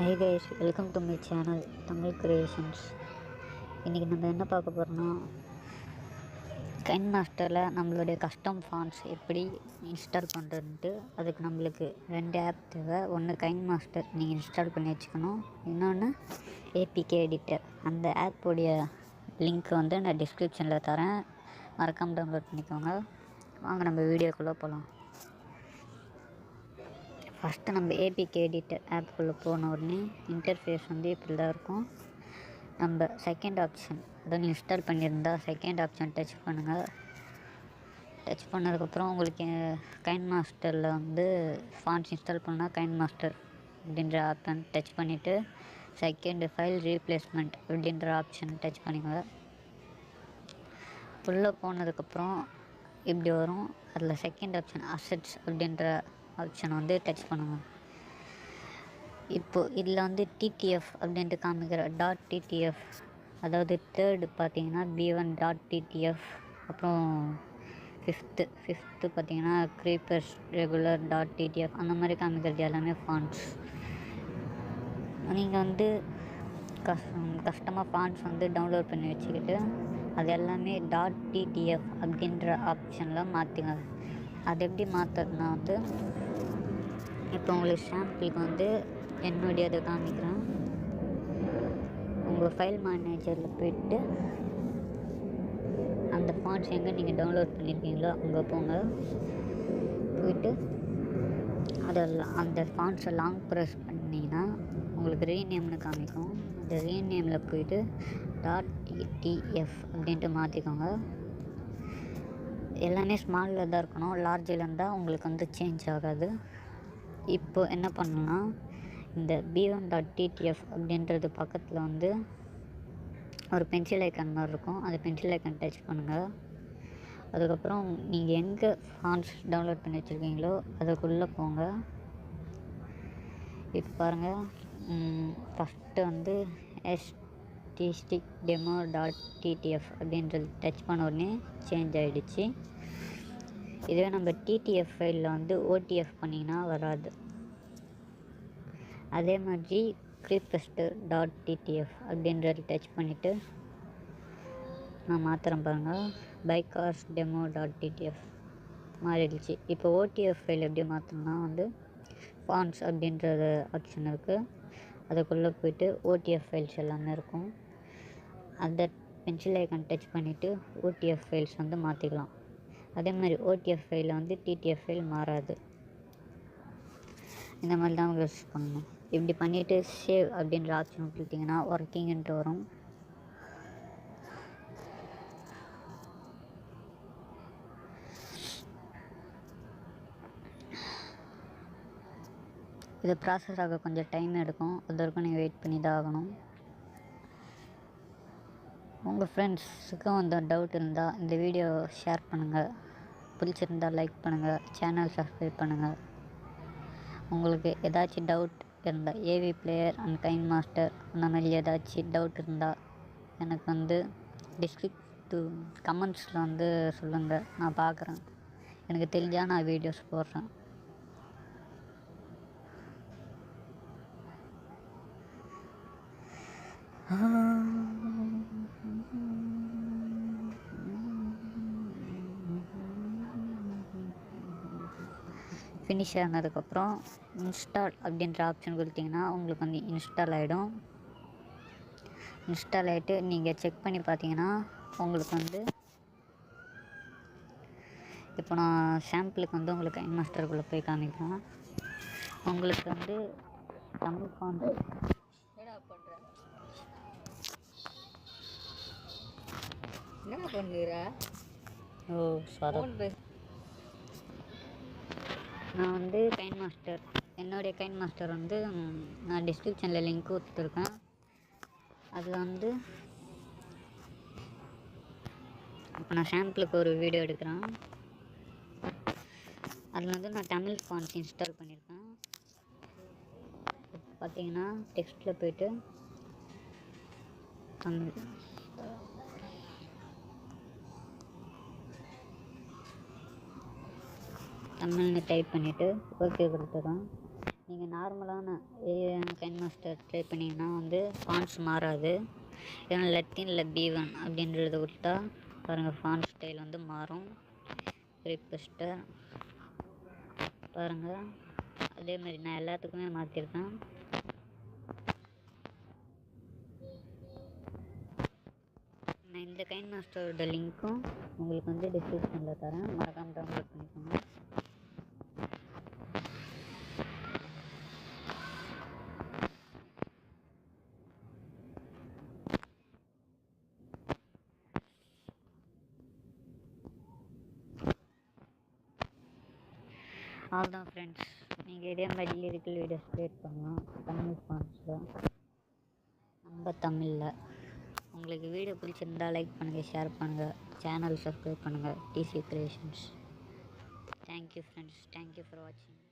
Hi guys, welcome to my channel Tamil Creations. இன்றைக்கி நம்ம என்ன பார்க்க போகிறோம்னா கைன்மாஸ்டரில் நம்மளுடைய கஸ்டம் ஃபாண்ட்ஸ் எப்படி இன்ஸ்டால் பண்ணுறதுன்ட்டு. அதுக்கு நம்மளுக்கு 2 ஆப் தேவை. ஒன்று கைன்மாஸ்டர் நீங்கள் இன்ஸ்டால் பண்ணி வச்சுக்கணும், இன்னொன்று ஏபிகே எடிட்டர். அந்த ஆப்போடைய லிங்க் வந்து நான் டிஸ்கிரிப்ஷனில் தரேன், மறக்காமல் டவுன்லோட் பண்ணிக்கோங்க. வாங்க நம்ம வீடியோக்குள்ளே போகலாம். ஃபஸ்ட்டு நம்ம ஏபிகே எடிட்டர் ஆப்புக்குள்ளே போன உடனே இன்டர்ஃபேஸ் வந்து இப்படி தான் இருக்கும். நம்ம செகண்ட் ஆப்ஷன் அதாவது இன்ஸ்டால் பண்ணியிருந்தால் செகண்ட் ஆப்ஷன் டச் பண்ணுங்கள். டச் பண்ணதுக்கப்புறம் உங்களுக்கு கைன்மாஸ்டரில் வந்து ஃபாண்ட்ஸ் இன்ஸ்டால் பண்ணால் கைன்மாஸ்டர் அப்படின்ற ஆப்ஷன் டச் பண்ணிவிட்டு செகண்ட் ஃபைல் ரீப்ளேஸ்மெண்ட் அப்படின்ற ஆப்ஷன் டச் பண்ணிக்கோங்க. உள்ளே போனதுக்கப்புறம் இப்படி வரும். அதில் செகண்ட் ஆப்ஷன் அசெட்ஸ் அப்படின்ற ஆப்ஷன் வந்து டச் பண்ணுங்கள். இப்போது இதில் வந்து டிடிஎஃப் அப்படின்ட்டு காமிக்கிற .ttf, அதாவது தேர்டு பார்த்தீங்கன்னா B1.ttf, அப்புறம் ஃபிஃப்த்து பார்த்தீங்கன்னா க்ரீப்பர்ஸ் ரெகுலர் .ttf, அந்த மாதிரி காமிக்கிறது எல்லாமே ஃபாண்ட்ஸ். நீங்கள் வந்து கஸ்டமாக ஃபாண்ட்ஸ் வந்து டவுன்லோட் பண்ணி வச்சுக்கிட்டு அது எல்லாமே .ttf அப்படின்ற ஆப்ஷனில் மாற்றிங்க. அது எப்படி மாற்றுறதுனா வந்து இப்போ உங்களுக்கு சாம்பிளுக்கு வந்து என்னுடைய அதை காமிக்கிறேன். உங்கள் ஃபைல் மேனேஜரில் போய்ட்டு அந்த ஃபாண்ட்ஸ் எங்கே நீங்கள் டவுன்லோட் பண்ணியிருக்கீங்களோ அங்கே போங்க. போயிட்டு அதெல்லாம் அந்த ஃபாண்ட்ஸை லாங் ப்ரெஸ் பண்ணிங்கன்னா உங்களுக்கு ரீநேம்னு காமிக்கும். அந்த ரீநேமில் போய்ட்டு .ttf அப்படின்ட்டு மாற்றிக்கோங்க. எல்லாமே ஸ்மாலில் தான் இருக்கணும், லார்ஜில் இருந்தால் உங்களுக்கு வந்து சேஞ்ச் ஆகாது. இப்போ என்ன பண்ணணும்னா இந்த B1.ttf அப்படின்றது பக்கத்தில் வந்து ஒரு பென்சில் ஐக்கான் மாதிரி இருக்கும். அந்த பென்சில் ஐக்கான் டச் பண்ணுங்கள். அதுக்கப்புறம் நீங்கள் எங்கே ஃபாண்ட்ஸ் டவுன்லோட் பண்ணி வச்சுருக்கீங்களோ அதுக்குள்ளே போங்க. இப்போ பாருங்கள், ஃபஸ்ட்டு வந்து demo.ttf அப்படின்றது டச் பண்ண உடனே சேஞ்ச் ஆகிடுச்சு. இதுவே நம்ம டிடிஎஃப் ஃபைலில் வந்து ஓடிஎஃப் பண்ணிங்கன்னா வராது. அதே மாதிரி க்ரீப்பர்ஸ்.ttf அப்படின்றது டச் பண்ணிவிட்டு நான் மாத்திரம் பாருங்கள், பைகார்ஸ் demo.ttf மாறிடுச்சு. இப்போ ஓடிஎஃப் ஃபைல் எப்படி மாற்றணும்னா வந்து ஃபாண்ட்ஸ் அப்படின்றது ஆப்ஷன் இருக்குது. அதுக்குள்ளே போய்ட்டு ஓடிஎஃப் ஃபைல்ஸ் எல்லாமே இருக்கும். அந்த பென்சில் ஐக்கான் டச் பண்ணிவிட்டு ஓடிஎஃப் ஃபைல்ஸ் வந்து மாற்றிக்கலாம். அதே மாதிரி ஓடிஎஃப் ஃபைலில் வந்து டிடிஎஃப் ஃபைல் மாறாது. இந்த மாதிரி தான் யூஸ் பண்ணணும். இப்படி பண்ணிவிட்டு சேவ் அப்படின்ற ஆப்ஷன் கொடுத்தீங்கன்னா ஒர்க்கிங்ன்ட்டு வரும். இது ப்ராசஸ் ஆக கொஞ்சம் டைம் எடுக்கும், அது வரைக்கும் நீங்கள் வெயிட் பண்ணி தான் ஆகணும். உங்கள் ஃப்ரெண்ட்ஸுக்கும் அந்த டவுட் இருந்தால் இந்த வீடியோ ஷேர் பண்ணுங்கள். பிடிச்சிருந்தால் லைக் பண்ணுங்கள், சேனல் சப்ஸ்கிரைப் பண்ணுங்கள். உங்களுக்கு ஏதாச்சும் டவுட் இருந்தால் ஏவி பிளேயர் அண்ட் கைன்மாஸ்டர் அந்த மாதிரி ஏதாச்சும் டவுட் இருந்தால் எனக்கு வந்து கமெண்ட்ஸில் வந்து சொல்லுங்கள், நான் பார்க்குறேன். எனக்கு தெரிஞ்சால் நான் வீடியோஸ் போடுறேன். ஃபினிஷ் ஆனதுக்கப்புறம் இன்ஸ்டால் அப்படின்ற ஆப்ஷன் கொடுத்தீங்கன்னா உங்களுக்கு வந்து இன்ஸ்டால் ஆகிடும். இன்ஸ்டால் ஆகிட்டு நீங்கள் செக் பண்ணி பார்த்தீங்கன்னா உங்களுக்கு வந்து இப்போ நான் சாம்பிளுக்கு வந்து உங்களுக்கு கைன்மாஸ்டருக்குள்ளே போய் காமிக்கிறேன். உங்களுக்கு வந்து தமிழ் ஃபாண்ட் என்ன பண்ணுற? நான் வந்து கைன்மாஸ்டர், என்னுடைய கைன்மாஸ்டர் வந்து நான் டிஸ்கிரிப்ஷனில் லிங்க் கொடுத்துருக்கேன். அதில் வந்து இப்போ நான் சாம்பிளுக்கு ஒரு வீடியோ எடுக்கிறேன். அதில் வந்து நான் தமிழ் ஃபாண்ட்ஸ் இன்ஸ்டால் பண்ணியிருக்கேன். பார்த்தீங்கன்னா டெக்ஸ்ட்டில் போய்ட்டு தமிழ்னு டைப் பண்ணிவிட்டு ஓகே கொடுத்துறேன். நீங்கள் நார்மலான கைன் மாஸ்டர் ட்ரை பண்ணிங்கன்னா வந்து ஃபாண்ட்ஸ் மாறாது. ஏன்னா லெட்டின் இல்லை B1 அப்படின்றத விட்டா பாருங்கள் ஃபாண்ட் ஸ்டைல் வந்து மாறும். ரிக்வெஸ்ட்டர் பாருங்கள், அதேமாதிரி நான் எல்லாத்துக்குமே மாற்றிருக்கேன். நான் இந்த கைன் மாஸ்டரோட லிங்க்கும் உங்களுக்கு வந்து டிஸ்கிரிப்ஷனில் தரேன், மறக்காமல் டவுன்லோட் பண்ணிக்கோங்க. அவ்வளோதான் ஃப்ரெண்ட்ஸ், நீங்கள் இதே மாதிரி லிரிக்கல் வீடியோஸ் க்ரியேட் பண்ணலாம் தமிழ் ஃபாண்ட்ஸில், நம்ம தமிழில். உங்களுக்கு வீடியோ பிடிச்சிருந்தால் லைக் பண்ணுங்கள், ஷேர் பண்ணுங்கள், சேனல் சப்ஸ்கிரைப் பண்ணுங்கள். DC Creations. Thank you friends, thank you for வாட்சிங்.